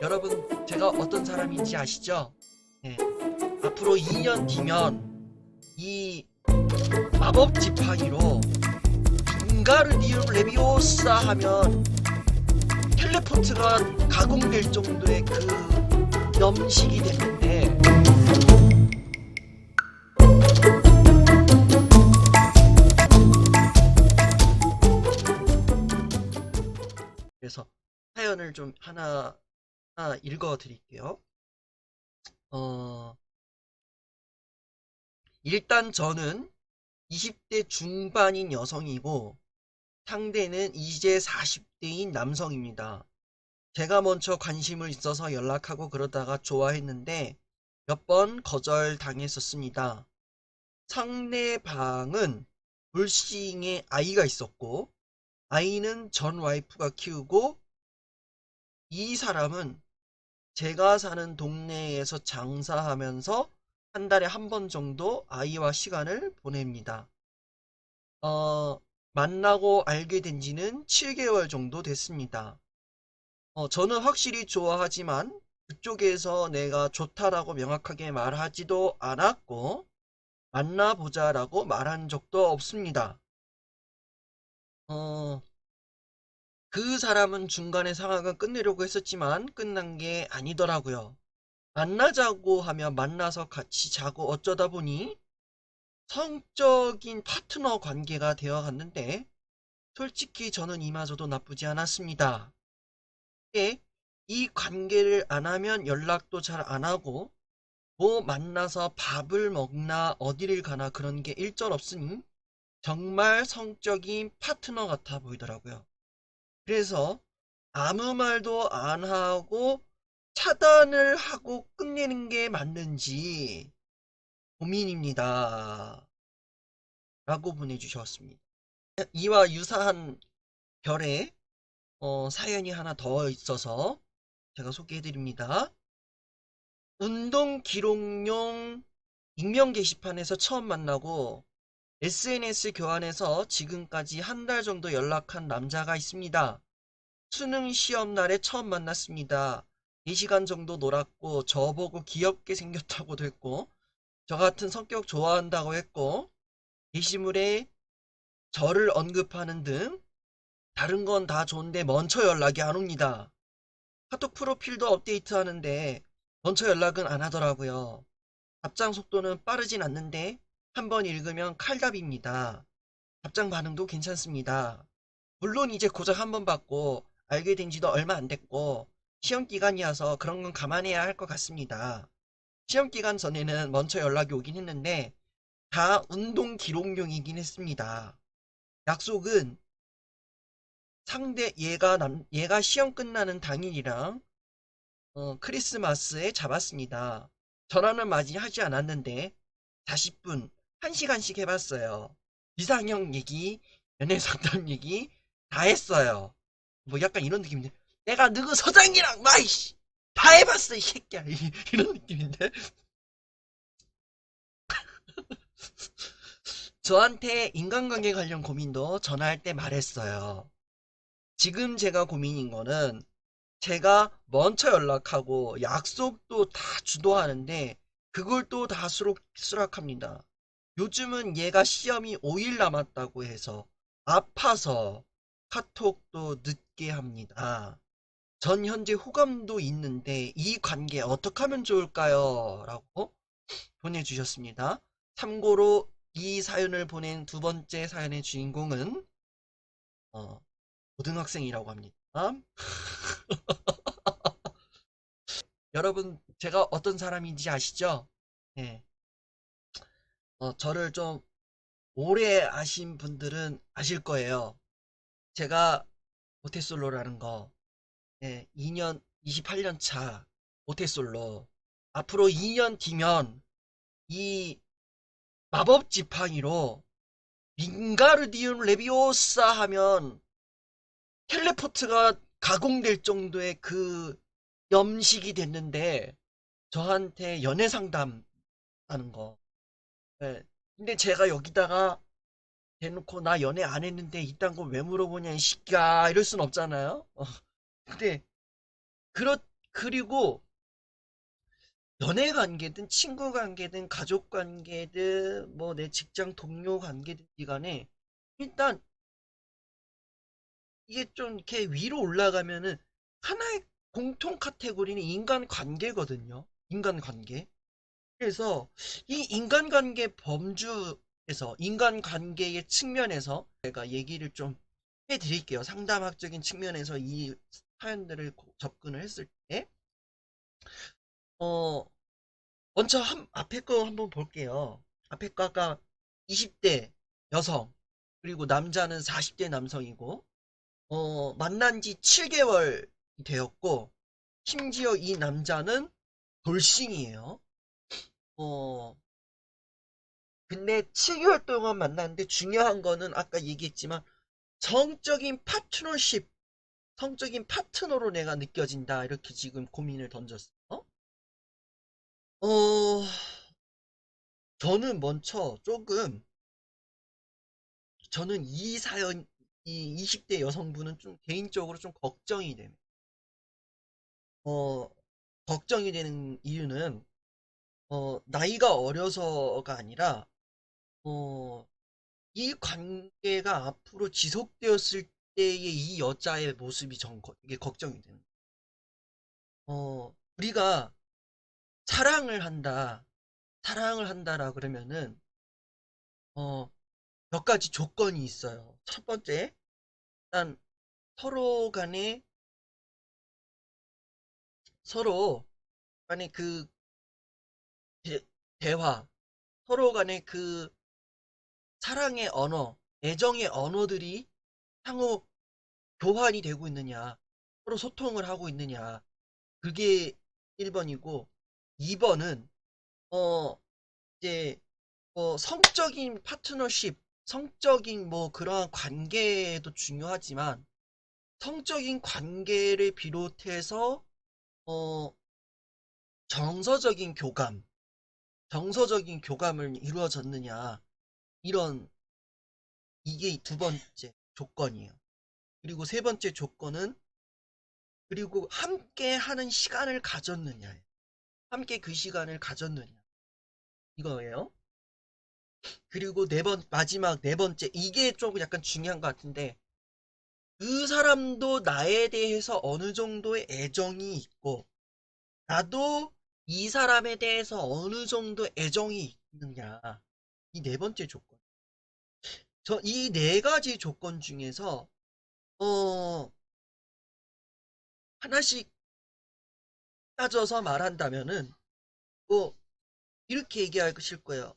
여러분, 제가 어떤 사람인지 아시죠? 네. 앞으로 2년 뒤면 이 마법 지팡이로 윙가르디움 레비오사 하면 텔레포트가 가공될 정도의 그 염식이 됐는데, 그래서 사연을 좀 하나 읽어 드릴게요. 일단 저는 20대 중반인 여성이고 상대는 이제 40대인 남성입니다. 제가 먼저 관심을 있어서 연락하고 그러다가 좋아했는데 몇 번 거절당했었습니다. 상대방은 돌싱에 아이가 있었고 아이는 전 와이프가 키우고 이 사람은 제가 사는 동네에서 장사하면서 한 달에 한 번 정도 아이와 시간을 보냅니다. 어, 만나고 알게 된 지는 7개월 정도 됐습니다. 저는 확실히 좋아하지만 그쪽에서 내가 좋다라고 명확하게 말하지도 않았고 만나보자라고 말한 적도 없습니다. 어, 그 사람은 중간에 상황을 끝내려고 했었지만 끝난 게 아니더라고요. 만나자고 하면 만나서 같이 자고 어쩌다 보니 성적인 파트너 관계가 되어 갔는데 솔직히 저는 이마저도 나쁘지 않았습니다. 예, 이 관계를 안 하면 연락도 잘 안 하고 뭐 만나서 밥을 먹나 어디를 가나 그런 게 일절 없으니 정말 성적인 파트너 같아 보이더라고요. 그래서 아무 말도 안 하고 차단을 하고 끝내는 게 맞는지 고민입니다. 라고 보내주셨습니다. 이와 유사한 별의 사연이 하나 더 있어서 제가 소개해드립니다. 운동 기록용 익명 게시판에서 처음 만나고 SNS 교환해서 지금까지 한 달 정도 연락한 남자가 있습니다. 수능 시험 날에 처음 만났습니다. 4시간 정도 놀았고 저보고 귀엽게 생겼다고도 했고 저 같은 성격 좋아한다고 했고 게시물에 저를 언급하는 등 다른 건 다 좋은데 먼저 연락이 안 옵니다. 카톡 프로필도 업데이트하는데 먼저 연락은 안 하더라고요. 답장 속도는 빠르진 않는데 한번 읽으면 칼답입니다. 답장 반응도 괜찮습니다. 물론 이제 고작 한 번 받고 알게 된 지도 얼마 안 됐고 시험 기간이어서 그런 건 감안해야 할 것 같습니다. 시험 기간 전에는 먼저 연락이 오긴 했는데 다 운동 기록용이긴 했습니다. 약속은 얘가 시험 끝나는 당일이랑 크리스마스에 잡았습니다. 전화는 많이 하지 않았는데 40분, 1시간씩 해봤어요. 이상형 얘기, 연애 상담 얘기 다 했어요. 뭐 약간 이런 느낌인데 내가 누구 서장이랑 마이씨 다 해봤어 이 새끼야 이런 느낌인데 저한테 인간관계 관련 고민도 전화할 때 말했어요. 지금 제가 고민인 거는 제가 먼저 연락하고 약속도 다 주도하는데 그걸 또 다 수락합니다. 요즘은 얘가 시험이 5일 남았다고 해서 아파서 카톡도 늦게 합니다. 전 현재 호감도 있는데 이 관계 어떻게 하면 좋을까요? 라고 보내주셨습니다. 참고로 이 사연을 보낸 두 번째 사연의 주인공은 어, 고등학생이라고 합니다. 여러분, 제가 어떤 사람인지 아시죠? 네. 저를 좀 오래 아신 분들은 아실 거예요. 제가 모태솔로라는 거, 2년, 28년 차 모태솔로. 앞으로 2년 뒤면 이 마법 지팡이로 윙가르디움 레비오사 하면 텔레포트가 가공될 정도의 그 염식이 됐는데 저한테 연애 상담 하는 거. 예. 근데 제가 여기다가 대놓고 나 연애 안 했는데 이딴 거 왜 물어보냐 이 새끼야 이럴 순 없잖아요. 근데 그렇 그리고 연애 관계든 친구 관계든 가족 관계든 뭐 내 직장 동료 관계든 간에 일단 이게 좀 이렇게 위로 올라가면은 하나의 공통 카테고리는 인간 관계거든요. 인간 관계. 그래서 이 인간관계 범주에서 인간관계의 측면에서 제가 얘기를 좀 해드릴게요. 상담학적인 측면에서 이 사연들을 접근을 했을 때 어, 먼저 앞에 거 한번 볼게요. 앞에 거가 20대 여성 그리고 남자는 40대 남성이고 만난 지 7개월 되었고 심지어 이 남자는 돌싱이에요. 어, 근데 7개월 동안 만났는데 중요한 거는 아까 얘기했지만 성적인 파트너십, 성적인 파트너로 내가 느껴진다. 이렇게 지금 고민을 던졌어. 어, 저는 먼저 조금, 저는 이 사연, 이 20대 여성분은 좀 개인적으로 좀 걱정이 됩니다. 어, 걱정이 되는 이유는, 나이가 어려서가 아니라, 어, 이 관계가 앞으로 지속되었을 때의 이 여자의 모습이 이게 걱정이 되는 우리가 사랑을 한다, 사랑을 한다라 그러면은, 어, 몇 가지 조건이 있어요. 첫 번째, 일단 서로 간에, 서로 간에 그 대, 대화, 서로 간에 그 사랑의 언어, 애정의 언어들이 상호 교환이 되고 있느냐, 서로 소통을 하고 있느냐, 그게 1번이고, 2번은, 어, 이제, 성적인 파트너십, 성적인 뭐 그러한 관계도 중요하지만, 성적인 관계를 비롯해서, 어, 정서적인 교감, 정서적인 교감을 이루어졌느냐, 이런, 이게 두 번째 조건이에요. 그리고 세 번째 조건은, 그리고 함께 하는 시간을 가졌느냐, 함께 그 시간을 가졌느냐, 이거예요. 그리고 마지막 네 번째, 이게 조금 약간 중요한 것 같은데, 그 사람도 나에 대해서 어느 정도의 애정이 있고, 나도 이 사람에 대해서 어느 정도 애정이 있느냐. 이 네 번째 조건. 이 네 가지 조건 중에서, 어, 하나씩 따져서 말한다면은, 뭐, 이렇게 얘기하실 거예요.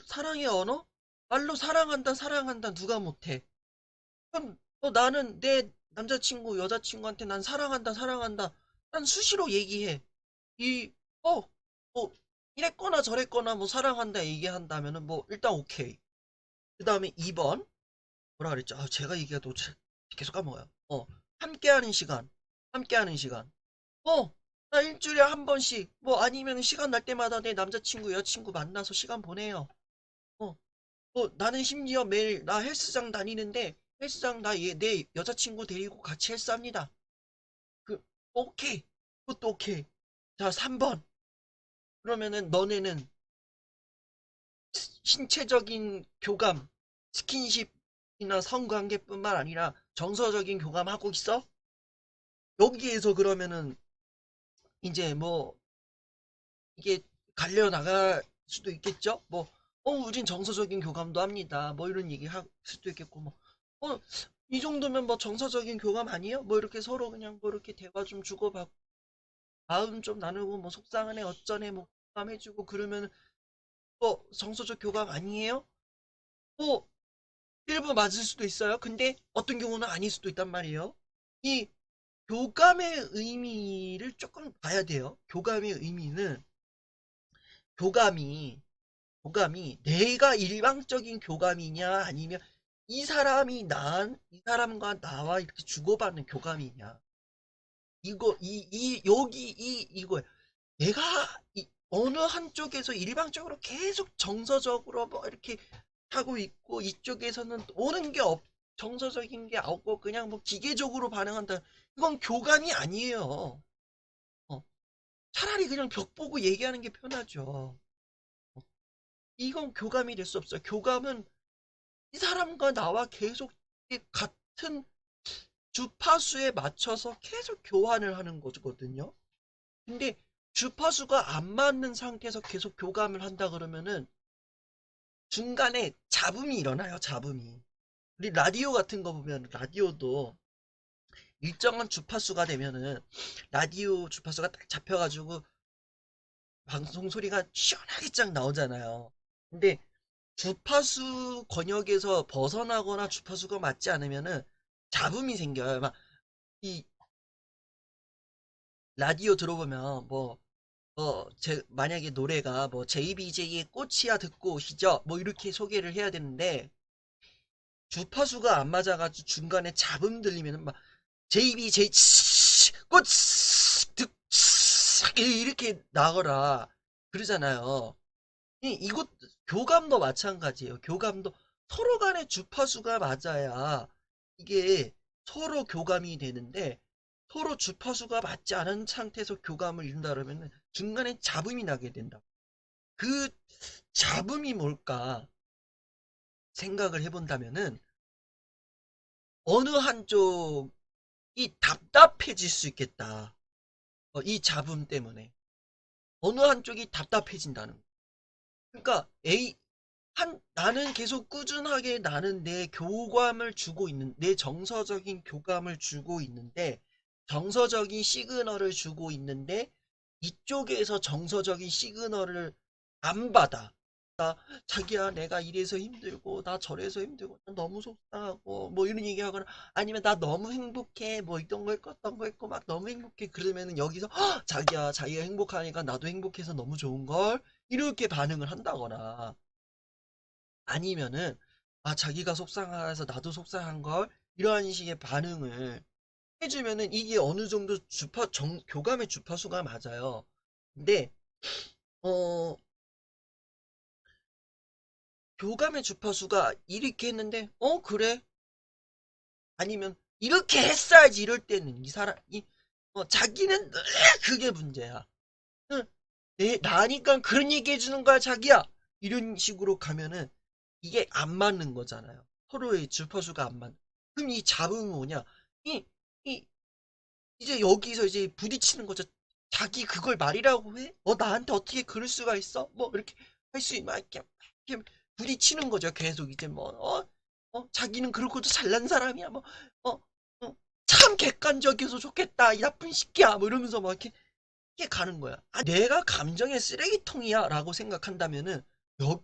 사랑의 언어? 말로 사랑한다, 사랑한다, 누가 못해. 그럼, 나는 내 남자친구, 여자친구한테 난 사랑한다, 사랑한다. 난 수시로 얘기해. 이, 어, 뭐, 이랬거나 저랬거나 뭐 사랑한다 얘기한다면은 뭐, 일단 오케이. 그 다음에 2번. 뭐라 그랬죠? 제가 얘기해도 계속 까먹어요. 함께하는 시간. 함께하는 시간. 나 일주일에 한 번씩, 뭐 아니면 시간 날 때마다 내 남자친구, 여자친구 만나서 시간 보내요. 어, 나는 심지어 매일 나 헬스장 다니는데, 헬스장 내 여자친구 데리고 같이 헬스합니다. 그, 오케이. 그것도 오케이. 자, 3번. 그러면은 너네는 신체적인 교감, 스킨십이나 성관계뿐만 아니라 정서적인 교감하고 있어? 여기에서 그러면은 이제 뭐 이게 갈려 나갈 수도 있겠죠? 뭐, 우린 정서적인 교감도 합니다. 뭐 이런 얘기 할 수도 있겠고, 뭐, 이 정도면 뭐 정서적인 교감 아니에요? 뭐 이렇게 서로 그냥 뭐 이렇게 대화 좀 주고받고, 마음 좀 나누고, 뭐 속상하네, 어쩌네, 뭐 공감해주고 그러면 정서적 교감 아니에요? 뭐, 일부 맞을 수도 있어요. 근데 어떤 경우는 아닐 수도 있단 말이에요. 이 교감의 의미를 조금 봐야 돼요. 교감의 의미는 교감이 교감이 내가 일방적인 교감이냐 아니면 이 사람과 나와 이렇게 주고받는 교감이냐. 이거 내가 어느 한쪽에서 일방적으로 계속 정서적으로 뭐 이렇게 하고 있고 이쪽에서는 오는 게 정서적인 게 없고 그냥 뭐 기계적으로 반응한다. 이건 교감이 아니에요. 차라리 그냥 벽 보고 얘기하는 게 편하죠. 이건 교감이 될 수 없어요. 교감은 이 사람과 나와 계속 같은 주파수에 맞춰서 계속 교환을 하는 거거든요. 근데 주파수가 안 맞는 상태에서 계속 교감을 한다 그러면은 중간에 잡음이 일어나요, 잡음이. 우리 라디오 같은 거 보면 라디오도 일정한 주파수가 되면은 라디오 주파수가 딱 잡혀가지고 방송 소리가 시원하게 쫙 나오잖아요. 근데 주파수 권역에서 벗어나거나 주파수가 맞지 않으면은 잡음이 생겨요. 막 이 라디오 들어보면 만약에 노래가 뭐 JBJ의 꽃이야 듣고 오시죠? 뭐 이렇게 소개를 해야 되는데 주파수가 안 맞아가지고 중간에 잡음 들리면은 막 JBJ 꽃 이렇게 나거라 그러잖아요. 이것 교감도 마찬가지예요. 교감도 서로 간의 주파수가 맞아야 이게 서로 교감이 되는데 서로 주파수가 맞지 않은 상태에서 교감을 이룬다 그러면 중간에 잡음이 나게 된다. 그 잡음이 뭘까 생각을 해본다면은 어느 한쪽이 답답해질 수 있겠다. 이 잡음 때문에 어느 한쪽이 답답해진다는 거. 그러니까 나는 계속 꾸준하게 나는 내 교감을 주고 있는, 내 정서적인 교감을 주고 있는데, 정서적인 시그널을 주고 있는데, 이쪽에서 정서적인 시그널을 안 받아. 자기야, 내가 이래서 힘들고, 나 저래서 힘들고, 나 너무 속상하고, 뭐 이런 얘기하거나, 아니면 나 너무 행복해, 뭐 이런 거 했고, 어떤 거 했고, 막 너무 행복해. 그러면은 여기서, 자기야, 자기가 행복하니까 나도 행복해서 너무 좋은걸? 이렇게 반응을 한다거나, 아니면은 자기가 속상해서 나도 속상한 걸 이러한 식의 반응을 해주면은 이게 어느 정도 교감의 주파수가 맞아요. 근데 어 교감의 주파수가 이렇게 했는데 그래 아니면 이렇게 했어야지 이럴 때는 이 사람이 자기는 늘 그게 문제야. 응, 나니까 그런 얘기 해주는 거야 자기야 이런 식으로 가면은 이게 안 맞는 거잖아요. 서로의 주파수가 안 맞는. 그럼 이 잡음은 뭐냐? 이, 이, 이제 여기서 이제 부딪히는 거죠. 자기 그걸 말이라고 해? 나한테 어떻게 그럴 수가 있어? 뭐, 이렇게 할 수, 막, 이렇게 부딪히는 거죠. 계속 이제 뭐, 자기는 그렇고도 잘난 사람이야. 뭐, 어, 참 객관적이어서 좋겠다. 이 나쁜 새끼야. 뭐 이러면서 막 이렇게 가는 거야. 내가 감정의 쓰레기통이야. 라고 생각한다면은,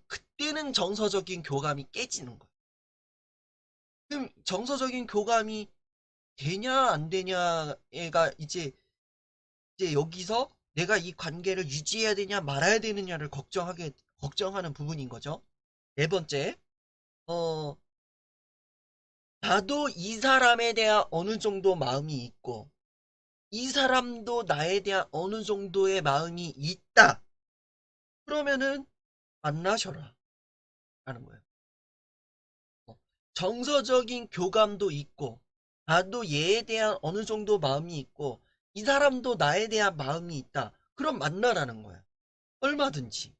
그때는 정서적인 교감이 깨지는 거야. 그럼 정서적인 교감이 되냐 안 되냐가 이제 여기서 내가 이 관계를 유지해야 되냐 말아야 되느냐를 걱정하는 부분인 거죠. 네 번째, 어, 나도 이 사람에 대한 어느 정도 마음이 있고 이 사람도 나에 대한 어느 정도의 마음이 있다. 그러면은 만나셔라 라는 거예요. 어, 정서적인 교감도 있고 나도 얘에 대한 어느 정도 마음이 있고 이 사람도 나에 대한 마음이 있다. 그럼 만나라는 거야. 얼마든지.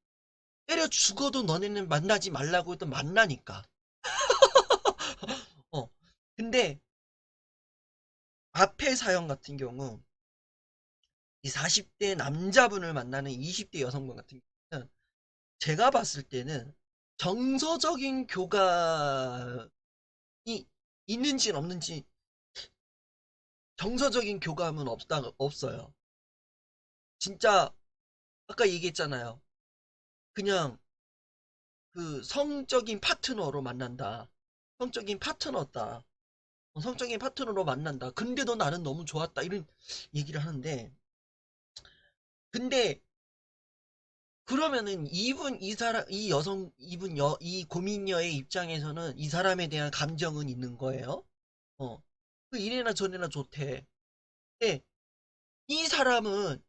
때려 죽어도 너네는 만나지 말라고 해도 만나니까. 어. 근데 앞에 사연 같은 경우 이 40대 남자분을 만나는 20대 여성분 같은 경우는 제가 봤을 때는 정서적인 교감이 있는지 없는지 정서적인 교감은 없어요. 진짜 아까 얘기했잖아요. 그냥 그 성적인 파트너로 만난다. 성적인 파트너다. 성적인 파트너로 만난다. 근데도 나는 너무 좋았다. 이런 얘기를 하는데 근데 그러면은 이 사람 이 여성 이 고민녀의 입장에서는 이 사람에 대한 감정은 있는 거예요. 어. 그 이래나 저래나 좋대. 근데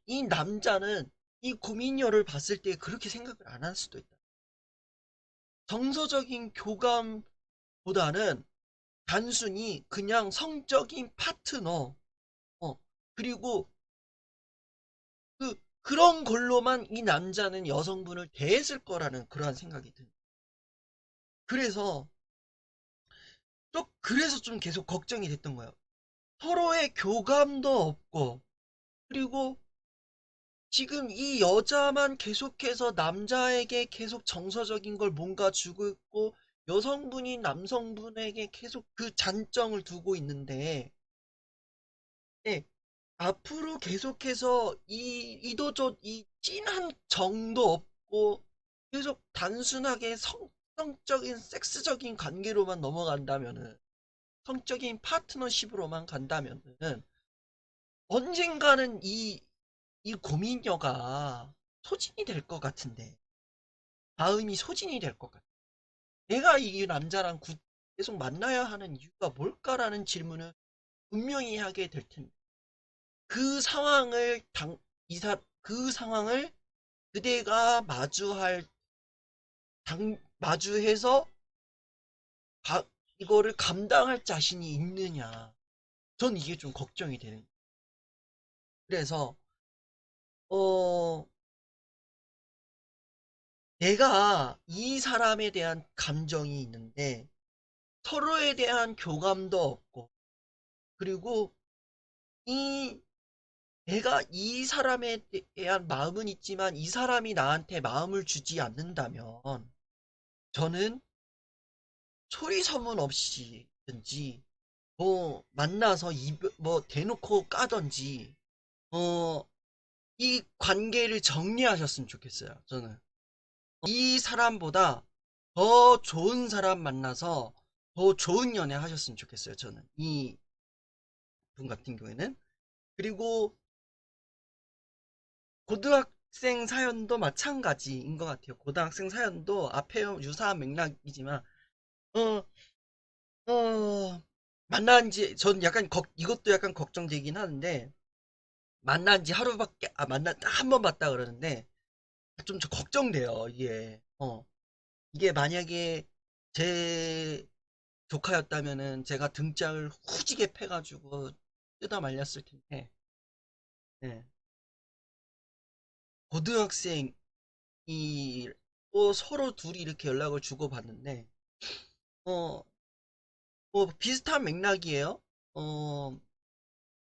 이 남자는 이 고민녀를 봤을 때 그렇게 생각을 안 할 수도 있다. 정서적인 교감보다는 단순히 그냥 성적인 파트너, 그리고 그 그런 걸로만 이 남자는 여성분을 대했을 거라는 그러한 생각이 듭니다. 그래서 좀 계속 걱정이 됐던 거예요. 서로의 교감도 없고, 그리고 지금 이 여자만 계속해서 남자에게 계속 정서적인 걸 뭔가 주고 있고, 여성분이 남성분에게 계속 그 잔정을 두고 있는데, 네, 앞으로 계속해서 이도저 이 찐한 정도 없고 계속 단순하게 성적인 섹스적인 관계로만 넘어간다면은, 성적인 파트너십으로만 간다면은 언젠가는 이 고민녀가 소진이 될 것 같은데, 마음이 소진이 될 것 같아. 내가 이 남자랑 계속 만나야 하는 이유가 뭘까라는 질문을 분명히 하게 될 텐데, 그 상황을 그 상황을 그대가 마주해서 이거를 감당할 자신이 있느냐. 전 이게 좀 걱정이 되는 거예요. 그래서 어 내가 이 사람에 대한 감정이 있는데 서로에 대한 교감도 없고, 그리고 이 내가 이 사람에 대한 마음은 있지만 이 사람이 나한테 마음을 주지 않는다면, 저는 소리 소문 없이든지 뭐 만나서 뭐 대놓고 까던지 이 관계를 정리하셨으면 좋겠어요. 저는 이 사람보다 더 좋은 사람 만나서 더 좋은 연애 하셨으면 좋겠어요. 저는 이 분 같은 경우에는. 그리고 고등학생 사연도 마찬가지인 것 같아요. 고등학생 사연도 앞에 유사한 맥락이지만 어 만난 지, 전 약간, 이것도 약간 걱정되긴 하는데, 만난 지 하루밖에, 한 번 봤다 그러는데, 좀 걱정돼요, 이게. 이게 만약에 제 조카였다면은 제가 등짝을 후지게 패가지고 뜯어 말렸을 텐데, 예. 고등학생이 또 서로 둘이 이렇게 연락을 주고받는데, 어, 뭐 비슷한 맥락이에요. 어,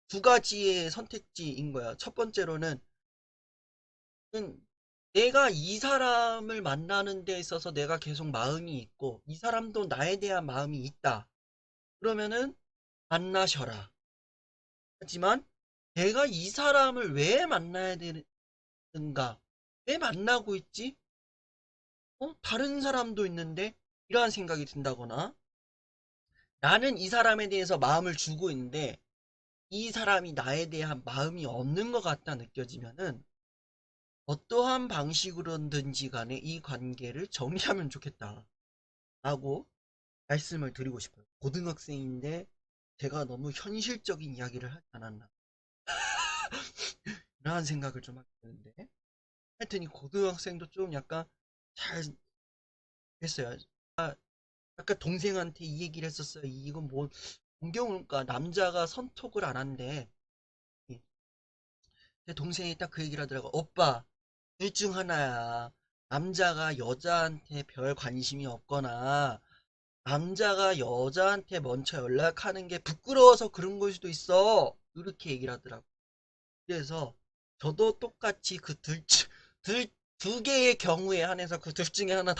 두 가지의 선택지인 거야. 첫 번째로는 내가 이 사람을 만나는 데 있어서 내가 계속 마음이 있고 이 사람도 나에 대한 마음이 있다. 그러면은 만나셔라. 하지만 내가 이 사람을 왜 만나야 되는가? 왜 만나고 있지? 다른 사람도 있는데? 이러한 생각이 든다거나, 나는 이 사람에 대해서 마음을 주고 있는데 이 사람이 나에 대한 마음이 없는 것 같다 느껴지면은 어떠한 방식으로든지 간에 이 관계를 정리하면 좋겠다 라고 말씀을 드리고 싶어요. 고등학생인데 제가 너무 현실적인 이야기를 하지 않았나, 라는 생각을 좀 하게 되는데, 하여튼 이 고등학생도 좀 약간 잘 됐어요. 아까 동생한테 이 얘기를 했었어요. 이건 뭐 공경을까, 남자가 선톡을 안 한대. 제 동생이 딱 그 얘기를 하더라고. 오빠, 둘 중 하나야. 남자가 여자한테 별 관심이 없거나 남자가 여자한테 먼저 연락하는 게 부끄러워서 그런 걸 수도 있어. 이렇게 얘기를 하더라고. 그래서 저도 똑같이 두 개의 경우에 한해서 그 둘 중에 하나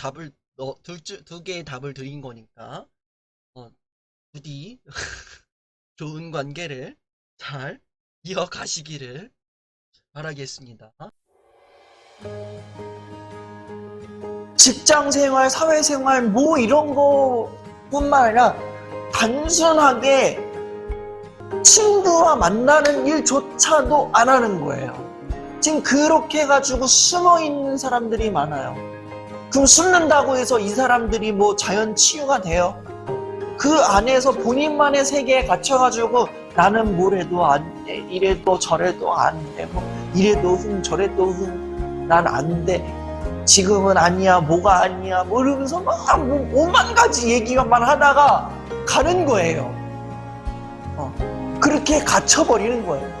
두 개의 답을 드린 거니까, 어, 부디 좋은 관계를 잘 이어가시기를 바라겠습니다. 직장 생활, 사회 생활, 뭐 이런 거뿐만 아니라 단순하게 친구와 만나는 일조차도 안 하는 거예요. 지금 그렇게 해가지고 숨어 있는 사람들이 많아요. 그럼 숨는다고 해서 이 사람들이 뭐 자연 치유가 돼요? 그 안에서 본인만의 세계에 갇혀가지고 나는 뭐래도 안 돼, 이래도 저래도 안 돼, 뭐 이래도 저래도 난 안 돼, 지금은 아니야, 뭐가 아니야, 뭐 이러면서 막 오만 가지 얘기만 하다가 가는 거예요. 그렇게 갇혀버리는 거예요.